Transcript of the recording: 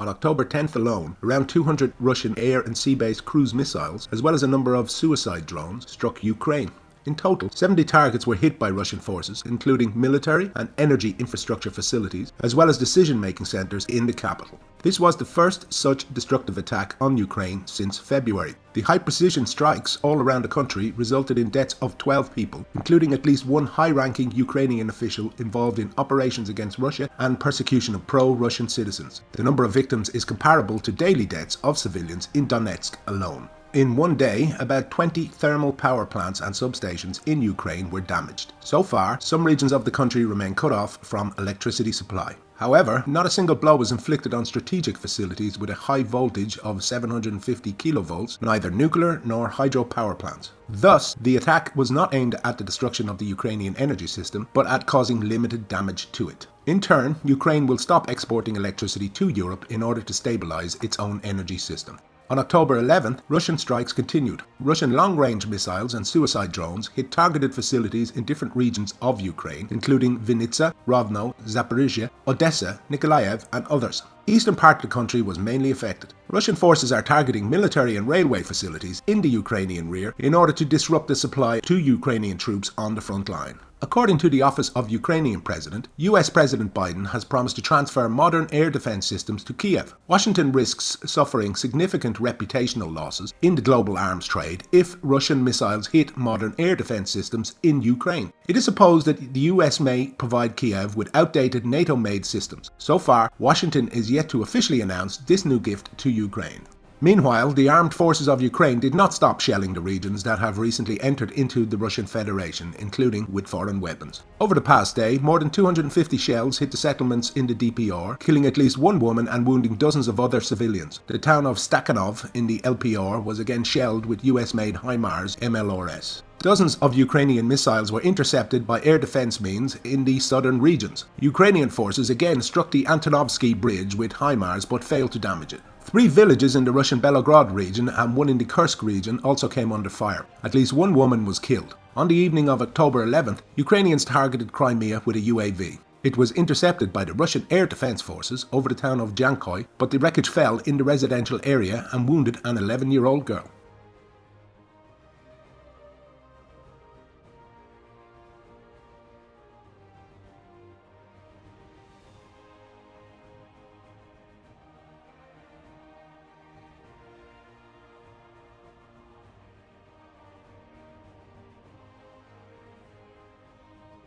On October 10th alone, around 200 Russian air and sea-based cruise missiles, as well as a number of suicide drones, struck Ukraine. In total, 70 targets were hit by Russian forces, including military and energy infrastructure facilities, as well as decision-making centers in the capital. This was the first such destructive attack on Ukraine since February. The high-precision strikes all around the country resulted in deaths of 12 people, including at least one high-ranking Ukrainian official involved in operations against Russia and persecution of pro-Russian citizens. The number of victims is comparable to daily deaths of civilians in Donetsk alone. In one day, about 20 thermal power plants and substations in Ukraine were damaged. So far, some regions of the country remain cut off from electricity supply. However, not a single blow was inflicted on strategic facilities with a high voltage of 750 kilovolts, neither nuclear nor hydro power plants. Thus, the attack was not aimed at the destruction of the Ukrainian energy system, but at causing limited damage to it. In turn, Ukraine will stop exporting electricity to Europe in order to stabilize its own energy system. On October 11th, Russian strikes continued. Russian long-range missiles and suicide drones hit targeted facilities in different regions of Ukraine, including Vinnytsia, Rovno, Zaporizhia, Odessa, Nikolaev, and others. The eastern part of the country was mainly affected. Russian forces are targeting military and railway facilities in the Ukrainian rear in order to disrupt the supply to Ukrainian troops on the front line. According to the Office of Ukrainian President, US President Biden has promised to transfer modern air defense systems to Kiev. Washington risks suffering significant reputational losses in the global arms trade if Russian missiles hit modern air defense systems in Ukraine. It is supposed that the US may provide Kiev with outdated NATO-made systems. So far, Washington is yet to officially announce this new gift to Ukraine. Meanwhile, the armed forces of Ukraine did not stop shelling the regions that have recently entered into the Russian Federation, including with foreign weapons. Over the past day, more than 250 shells hit the settlements in the DPR, killing at least one woman and wounding dozens of other civilians. The town of Stakhanov in the LPR was again shelled with US-made HIMARS MLRS. Dozens of Ukrainian missiles were intercepted by air defense means in the southern regions. Ukrainian forces again struck the Antonovsky Bridge with HIMARS but failed to damage it. 3 villages in the Russian Belgorod region and one in the Kursk region also came under fire. At least one woman was killed. On the evening of October 11th, Ukrainians targeted Crimea with a UAV. It was intercepted by the Russian air defense forces over the town of Jankoy, but the wreckage fell in the residential area and wounded an 11-year-old girl.